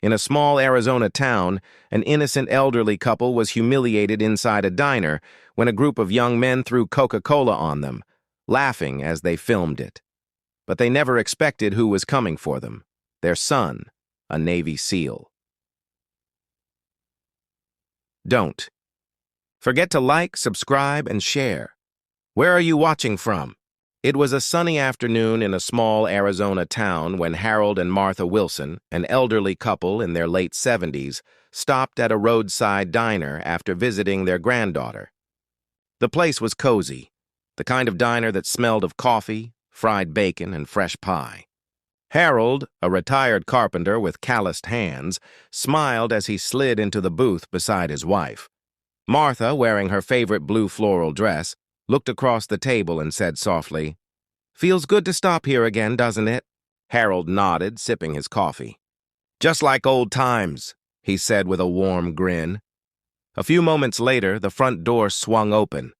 In a small Arizona town, an innocent elderly couple was humiliated inside a diner when a group of young men threw Coca-Cola on them, laughing as they filmed it. But they never expected who was coming for them: their son, a Navy SEAL. Don't forget to like, subscribe, and share. Where are you watching from? It was a sunny afternoon in a small Arizona town when Harold and Martha Wilson, an elderly couple in their late 70s, stopped at a roadside diner after visiting their granddaughter. The place was cozy, the kind of diner that smelled of coffee, fried bacon, and fresh pie. Harold, a retired carpenter with calloused hands, smiled as he slid into the booth beside his wife. Martha, wearing her favorite blue floral dress, looked across the table and said softly, "Feels good to stop here again, doesn't it?" Harold nodded, sipping his coffee. "Just like old times," he said with a warm grin. A few moments later, the front door swung open.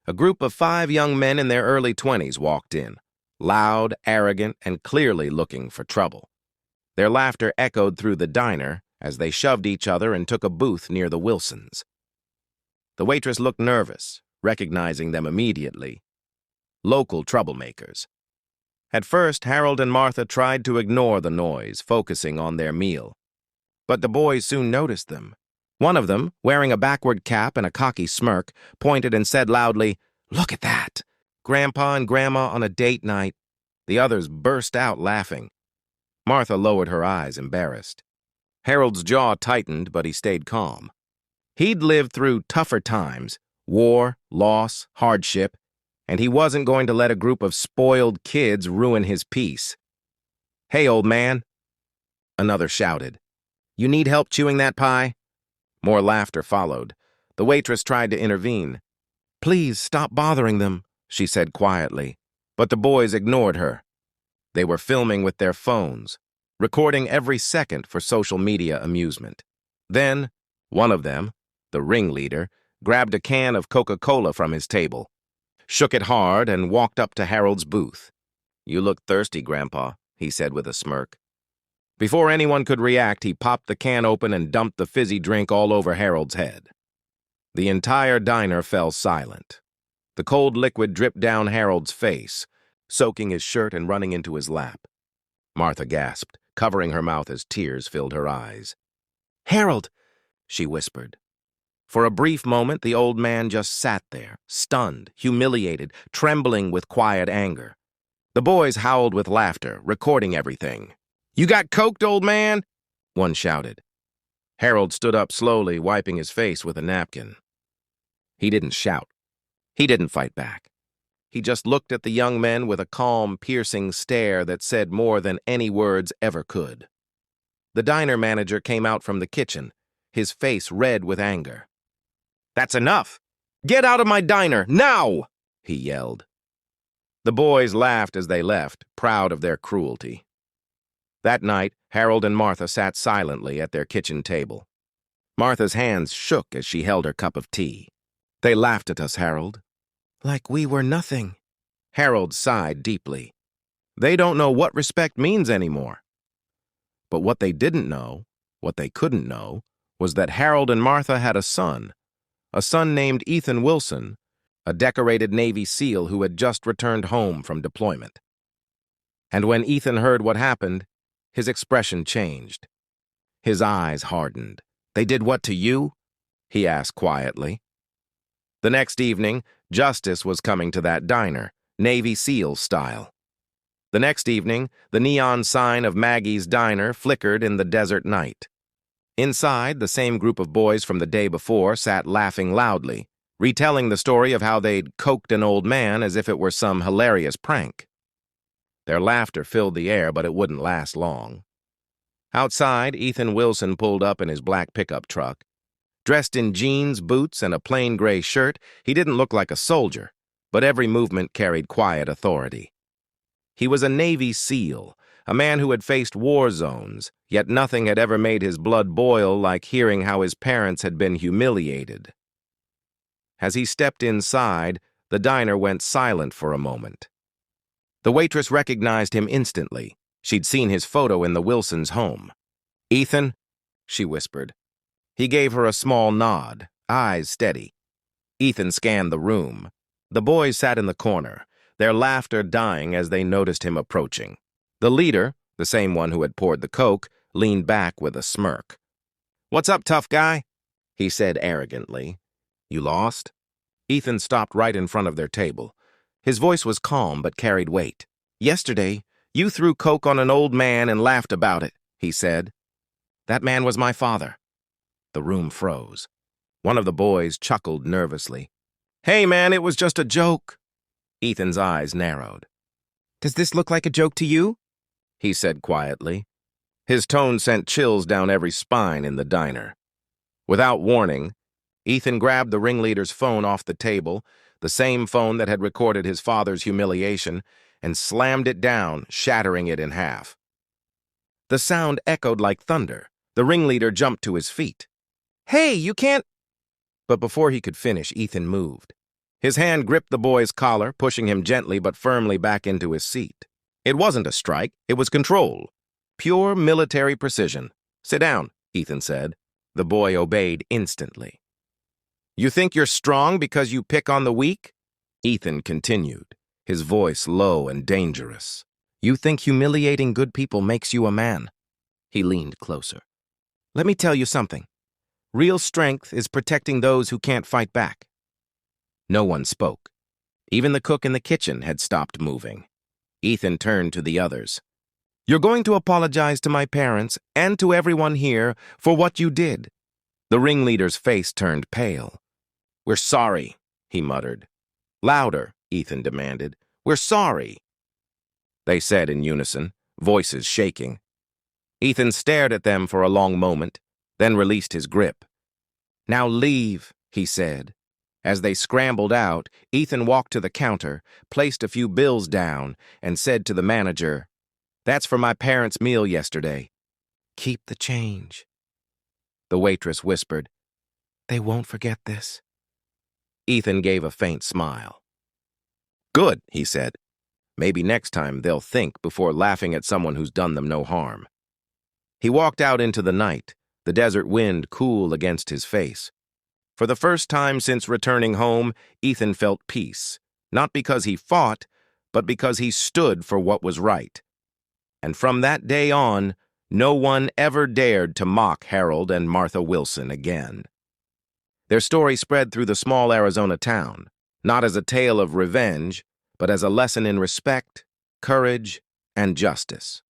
A group of 5 young men in their early 20s walked in, loud, arrogant, and clearly looking for trouble. Their laughter echoed through the diner as they shoved each other and took a booth near the Wilsons. The waitress looked nervous, recognizing them immediately. Local troublemakers. At first, Harold and Martha tried to ignore the noise, focusing on their meal. But the boys soon noticed them. One of them, wearing a backward cap and a cocky smirk, pointed and said loudly, "Look at that! Grandpa and Grandma on a date night." The others burst out laughing. Martha lowered her eyes, embarrassed. Harold's jaw tightened, but he stayed calm. He'd lived through tougher times: war, loss, hardship, and he wasn't going to let a group of spoiled kids ruin his peace. "Hey, old man," another shouted. "You need help chewing that pie?" More laughter followed. The waitress tried to intervene. "Please stop bothering them," she said quietly, but the boys ignored her. They were filming with their phones, recording every second for social media amusement. Then, one of them, the ringleader, grabbed a can of Coca-Cola from his table, shook it hard, and walked up to Harold's booth. "You look thirsty, Grandpa," he said with a smirk. Before anyone could react, he popped the can open and dumped the fizzy drink all over Harold's head. The entire diner fell silent. The cold liquid dripped down Harold's face, soaking his shirt and running into his lap. Martha gasped, covering her mouth as tears filled her eyes. "Harold," she whispered. For a brief moment, the old man just sat there, stunned, humiliated, trembling with quiet anger. The boys howled with laughter, recording everything. "You got coked, old man?" one shouted. Harold stood up slowly, wiping his face with a napkin. He didn't shout. He didn't fight back. He just looked at the young men with a calm, piercing stare that said more than any words ever could. The diner manager came out from the kitchen, his face red with anger. "That's enough! Get out of my diner, now!" he yelled. The boys laughed as they left, proud of their cruelty. That night, Harold and Martha sat silently at their kitchen table. Martha's hands shook as she held her cup of tea. "They laughed at us, Harold." "Like we were nothing." Harold sighed deeply. "They don't know what respect means anymore." But what they didn't know, what they couldn't know, was that Harold and Martha had a son named Ethan Wilson, a decorated Navy SEAL who had just returned home from deployment. And when Ethan heard what happened, his expression changed. His eyes hardened. "They did what to you?" he asked quietly. The next evening, justice was coming to that diner, Navy SEAL style. The next evening, the neon sign of Maggie's Diner flickered in the desert night. Inside, the same group of boys from the day before sat laughing loudly, retelling the story of how they'd coked an old man as if it were some hilarious prank. Their laughter filled the air, but it wouldn't last long. Outside, Ethan Wilson pulled up in his black pickup truck. Dressed in jeans, boots, and a plain gray shirt, he didn't look like a soldier, but every movement carried quiet authority. He was a Navy SEAL, a man who had faced war zones, yet nothing had ever made his blood boil like hearing how his parents had been humiliated. As he stepped inside, the diner went silent for a moment. The waitress recognized him instantly. She'd seen his photo in the Wilsons' home. "Ethan," she whispered. He gave her a small nod, eyes steady. Ethan scanned the room. The boys sat in the corner, their laughter dying as they noticed him approaching. The leader, the same one who had poured the Coke, leaned back with a smirk. "What's up, tough guy?" he said arrogantly. "You lost?" Ethan stopped right in front of their table. His voice was calm but carried weight. "Yesterday, you threw Coke on an old man and laughed about it," he said. "That man was my father." The room froze. One of the boys chuckled nervously. "Hey, man, it was just a joke." Ethan's eyes narrowed. "Does this look like a joke to you?" he said quietly. His tone sent chills down every spine in the diner. Without warning, Ethan grabbed the ringleader's phone off the table, the same phone that had recorded his father's humiliation, and slammed it down, shattering it in half. The sound echoed like thunder. The ringleader jumped to his feet. "Hey, you can't—" But before he could finish, Ethan moved. His hand gripped the boy's collar, pushing him gently but firmly back into his seat. It wasn't a strike, it was control. Pure military precision. "Sit down," Ethan said. The boy obeyed instantly. "You think you're strong because you pick on the weak?" Ethan continued, his voice low and dangerous. "You think humiliating good people makes you a man?" He leaned closer. "Let me tell you something. Real strength is protecting those who can't fight back." No one spoke. Even the cook in the kitchen had stopped moving. Ethan turned to the others. "You're going to apologize to my parents and to everyone here for what you did." The ringleader's face turned pale. "We're sorry," he muttered. "Louder," Ethan demanded. "We're sorry," they said in unison, voices shaking. Ethan stared at them for a long moment, then released his grip. "Now leave," he said. As they scrambled out, Ethan walked to the counter, placed a few bills down, and said to the manager, "That's for my parents' meal yesterday. Keep the change." The waitress whispered, "They won't forget this." Ethan gave a faint smile. "Good," he said. "Maybe next time they'll think before laughing at someone who's done them no harm." He walked out into the night, the desert wind cool against his face. For the first time since returning home, Ethan felt peace, not because he fought, but because he stood for what was right. And from that day on, no one ever dared to mock Harold and Martha Wilson again. Their story spread through the small Arizona town, not as a tale of revenge, but as a lesson in respect, courage, and justice.